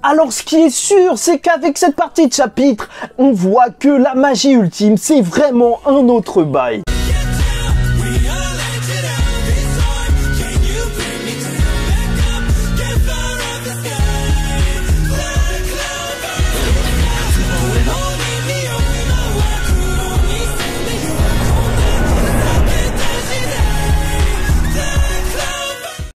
Alors ce qui est sûr, c'est qu'avec cette partie de chapitre, on voit que la magie ultime, c'est vraiment un autre bail.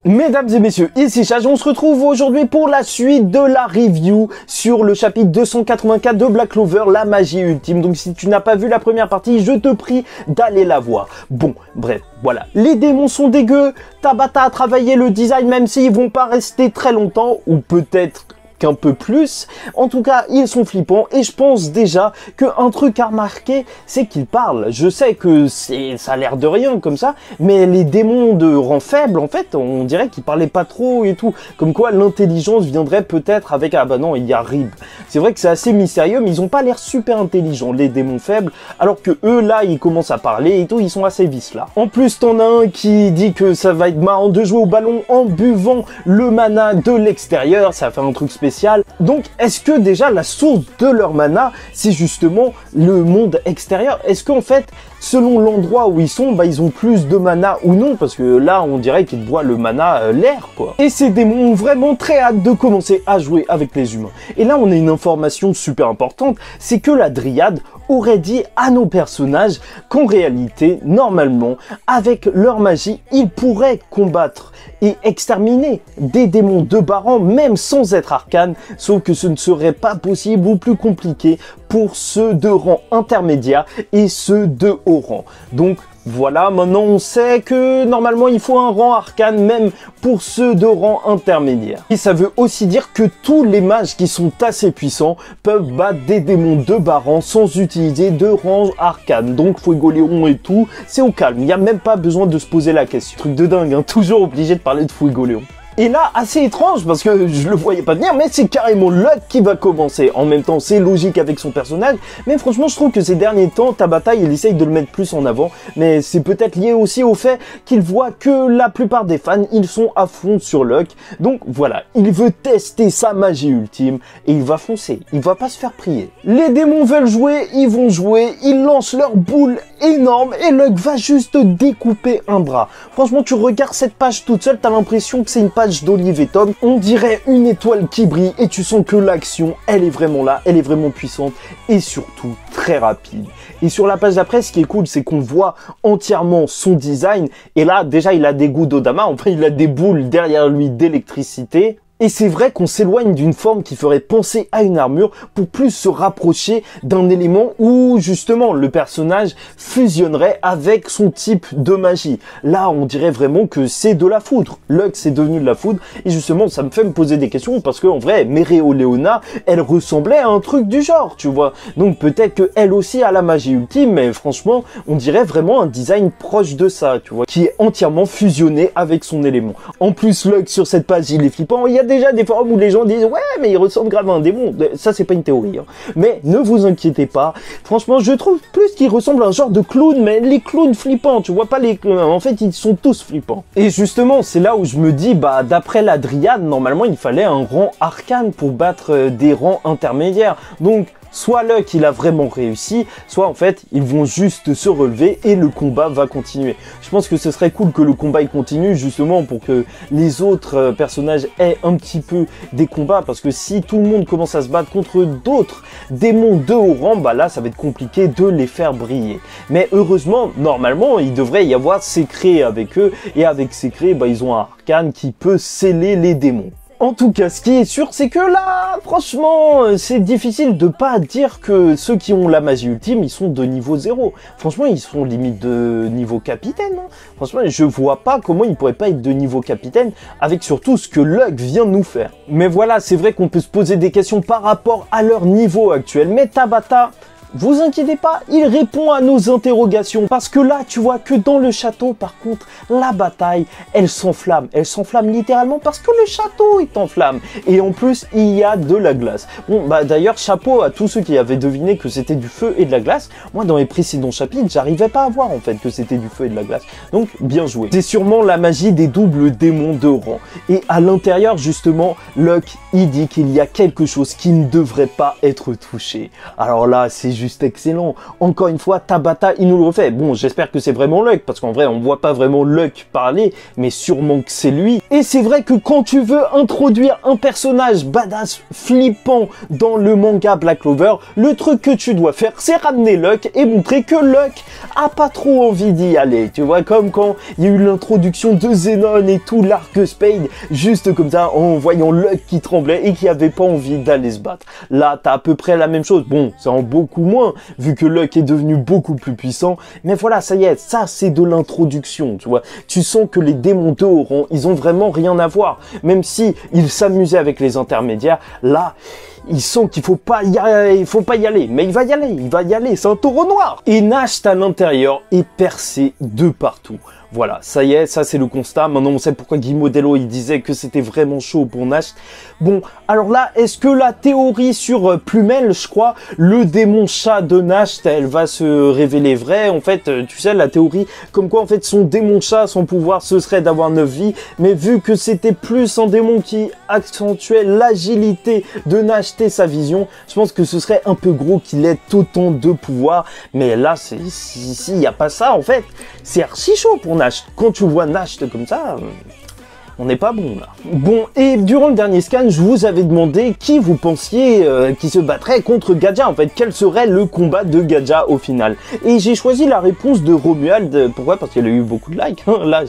Mesdames et messieurs, ici Chage, on se retrouve aujourd'hui pour la suite de la review sur le chapitre 284 de Black Clover, la magie ultime. Donc si tu n'as pas vu la première partie, je te prie d'aller la voir. Bon, bref, voilà. Les démons sont dégueux, Tabata a travaillé le design même s'ils vont pas rester très longtemps, ou peut-être qu'un peu plus. En tout cas, ils sont flippants et je pense déjà qu'un truc à remarquer, c'est qu'ils parlent. Je sais que ça a l'air de rien comme ça, mais les démons de rang faible, en fait, on dirait qu'ils parlaient pas trop et tout. Comme quoi, l'intelligence viendrait peut-être avec... Ah bah non, il y a Rib. C'est vrai que c'est assez mystérieux, mais ils ont pas l'air super intelligents, les démons faibles, alors que eux, là, ils commencent à parler et tout, ils sont assez vis là. En plus, t'en as un qui dit que ça va être marrant de jouer au ballon en buvant le mana de l'extérieur, ça fait un truc spécial. Donc, est-ce que déjà la source de leur mana, c'est justement le monde extérieur? Est-ce qu'en fait, selon l'endroit où ils sont, bah, ils ont plus de mana ou non? Parce que là, on dirait qu'ils boivent le mana l'air, quoi. Et ces démons ont vraiment très hâte de commencer à jouer avec les humains. Et là, on a une information super importante, c'est que la Dryade aurait dit à nos personnages qu'en réalité, normalement, avec leur magie, ils pourraient combattre et exterminer des démons de bas rang, même sans être arcane, sauf que ce ne serait pas possible ou plus compliqué pour ceux de rang intermédiaire et ceux de haut rang. Donc voilà, maintenant on sait que normalement il faut un rang arcane même pour ceux de rang intermédiaire. Et ça veut aussi dire que tous les mages qui sont assez puissants peuvent battre des démons de bas rang sans utiliser de rang arcane. Donc Fuegoleon et tout, c'est au calme, il n'y a même pas besoin de se poser la question. Truc de dingue, hein, toujours obligé de parler de Fuegoleon. Et là, assez étrange, parce que je le voyais pas venir, mais c'est carrément Luck qui va commencer. En même temps, c'est logique avec son personnage, mais franchement, je trouve que ces derniers temps, Tabata, il essaye de le mettre plus en avant, mais c'est peut-être lié aussi au fait qu'il voit que la plupart des fans, ils sont à fond sur Luck. Donc voilà, il veut tester sa magie ultime, et il va foncer, il va pas se faire prier. Les démons veulent jouer, ils lancent leur boule énorme, et Luck va juste découper un bras. Franchement, tu regardes cette page toute seule, t'as l'impression que c'est une page d'Olive et Tom, on dirait une étoile qui brille et tu sens que l'action, elle est vraiment là, elle est vraiment puissante et surtout très rapide. Et sur la page d'après, ce qui est cool, c'est qu'on voit entièrement son design et là, déjà, il a des goûts d'Odama, enfin, il a des boules derrière lui d'électricité. Et c'est vrai qu'on s'éloigne d'une forme qui ferait penser à une armure pour plus se rapprocher d'un élément où justement le personnage fusionnerait avec son type de magie. Là, on dirait vraiment que c'est de la foudre. Lux est devenu de la foudre et justement, ça me fait me poser des questions parce qu'en vrai, Mereoleona, elle ressemblait à un truc du genre, tu vois. Donc peut-être qu'elle aussi a la magie ultime, mais franchement, on dirait vraiment un design proche de ça, tu vois, qui est entièrement fusionné avec son élément. En plus, Lux sur cette page, il est flippant. Il y a déjà des forums où les gens disent ouais mais il ressemble grave à un démon, ça c'est pas une théorie hein. Mais ne vous inquiétez pas, franchement je trouve plus qu'il ressemble à un genre de clown, mais les clowns flippants, tu vois pas les clowns, en fait ils sont tous flippants. Et justement c'est là où je me dis bah d'après la Dryade normalement il fallait un rang arcane pour battre des rangs intermédiaires, donc soit Luck il a vraiment réussi, soit en fait ils vont juste se relever et le combat va continuer. Je pense que ce serait cool que le combat il continue justement pour que les autres personnages aient un petit peu des combats, parce que si tout le monde commence à se battre contre d'autres démons de haut rang, bah là ça va être compliqué de les faire briller. Mais heureusement, normalement il devrait y avoir Secret avec eux, et avec Secret bah ils ont un arcane qui peut sceller les démons. En tout cas, ce qui est sûr, c'est que là, franchement, c'est difficile de pas dire que ceux qui ont la magie ultime, ils sont de niveau 0. Franchement, ils sont limite de niveau capitaine. Hein. Franchement, je vois pas comment ils pourraient pas être de niveau capitaine, avec surtout ce que Luck vient nous faire. Mais voilà, c'est vrai qu'on peut se poser des questions par rapport à leur niveau actuel. Mais Tabata, vous inquiétez pas, il répond à nos interrogations. Parce que là, tu vois que dans le château, par contre, la bataille, elle s'enflamme. Elle s'enflamme littéralement parce que le château est en flammes. Et en plus, il y a de la glace. Bon, bah d'ailleurs, chapeau à tous ceux qui avaient deviné que c'était du feu et de la glace. Moi, dans les précédents chapitres, j'arrivais pas à voir en fait que c'était du feu et de la glace. Donc, bien joué. C'est sûrement la magie des doubles démons de rang. Et à l'intérieur, justement, Locke, il dit qu'il y a quelque chose qui ne devrait pas être touché. Alors là, c'est juste excellent. Encore une fois, Tabata, il nous le refait. Bon, j'espère que c'est vraiment Locke, parce qu'en vrai, on voit pas vraiment Locke parler, mais sûrement que c'est lui. Et c'est vrai que quand tu veux introduire un personnage badass, flippant dans le manga Black Clover, le truc que tu dois faire, c'est ramener Locke et montrer que Locke a pas trop envie d'y aller. Tu vois, comme quand il y a eu l'introduction de Zenon et tout l'arc Spade, juste comme ça, en voyant Locke qui tremblait et qui avait pas envie d'aller se battre. Là, t'as à peu près la même chose. Bon, c'est en beaucoup moins, vu que Locke est devenu beaucoup plus puissant. Mais voilà, ça y est, ça c'est de l'introduction, tu vois. Tu sens que les démons de haut rang, ils ont vraiment rien à voir. Même si ils s'amusaient avec les intermédiaires, là, ils sentent qu'il faut pas y aller, mais il va y aller, c'est un taureau noir. Et Nash à l'intérieur est percé de partout. Voilà, ça y est, ça c'est le constat. Maintenant, on sait pourquoi Guy Modello, il disait que c'était vraiment chaud pour Nash. Bon, alors là, est-ce que la théorie sur Plumel, je crois, le démon chat de Nash, elle va se révéler vraie? En fait, tu sais, la théorie, comme quoi, en fait, son démon chat, son pouvoir, ce serait d'avoir 9 vies. Mais vu que c'était plus un démon qui accentuait l'agilité de Nash et sa vision, je pense que ce serait un peu gros qu'il ait autant de pouvoir. Mais là, s'il n'y a pas ça, en fait, c'est archi chaud pour Nash. Quand tu vois Nash comme ça, on n'est pas bon là. Bon, et durant le dernier scan, je vous avais demandé qui vous pensiez qui se battrait contre Gadja. En fait, quel serait le combat de Gadja au final. Et j'ai choisi la réponse de Romuald. Pourquoi? Parce qu'il a eu beaucoup de likes. Là,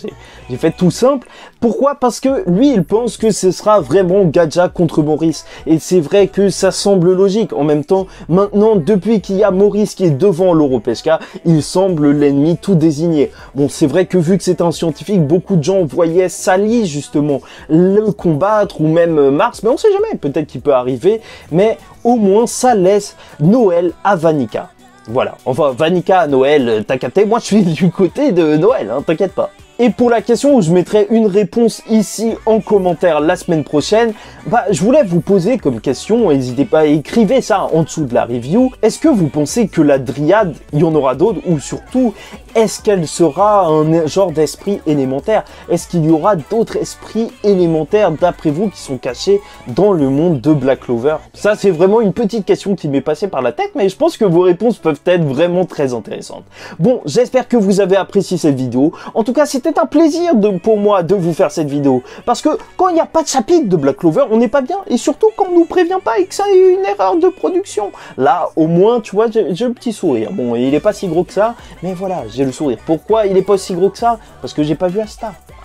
j'ai fait tout simple. Pourquoi? Parce que lui, il pense que ce sera vraiment Gadja contre Maurice. Et c'est vrai que ça semble logique. En même temps, maintenant, depuis qu'il y a Maurice qui est devant l'Europesca, il semble l'ennemi tout désigné. Bon, c'est vrai que vu que c'est un scientifique, beaucoup de gens voyaient Sally justement le combattre ou même Mars, mais on sait jamais, peut-être qu'il peut arriver, mais au moins ça laisse Noël à Vanica. Voilà, enfin Vanica à Noël, t'as capté, moi je suis du côté de Noël, hein, t'inquiète pas. Et pour la question où je mettrai une réponse ici en commentaire la semaine prochaine, bah je voulais vous poser comme question, n'hésitez pas à écrire ça en dessous de la review, est-ce que vous pensez que la Dryade, il y en aura d'autres, ou surtout, est-ce qu'elle sera un genre d'esprit élémentaire? Est-ce qu'il y aura d'autres esprits élémentaires d'après vous qui sont cachés dans le monde de Black Clover? Ça c'est vraiment une petite question qui m'est passée par la tête, mais je pense que vos réponses peuvent être vraiment très intéressantes. Bon, j'espère que vous avez apprécié cette vidéo. En tout cas, c'était un plaisir pour moi de vous faire cette vidéo. Parce que quand il n'y a pas de chapitre de Black Clover, on n'est pas bien. Et surtout quand on nous prévient pas et que ça a eu une erreur de production. Là, au moins, tu vois, j'ai un petit sourire. Bon, il est pas si gros que ça, mais voilà, j'ai le sourire. Pourquoi il est pas si gros que ça? Parce que j'ai pas vu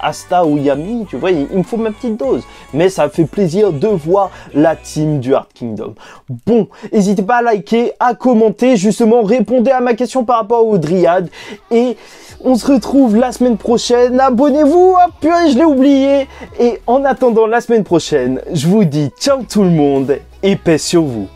Asta ou Yami, tu vois, il me faut ma petite dose. Mais ça fait plaisir de voir la team du Heart Kingdom. Bon, n'hésitez pas à liker, à commenter, justement, répondez à ma question par rapport aux Dryades. Et on se retrouve la semaine prochaine. Abonnez-vous, ah purée, je l'ai oublié. Et en attendant la semaine prochaine, je vous dis ciao tout le monde et paix sur vous.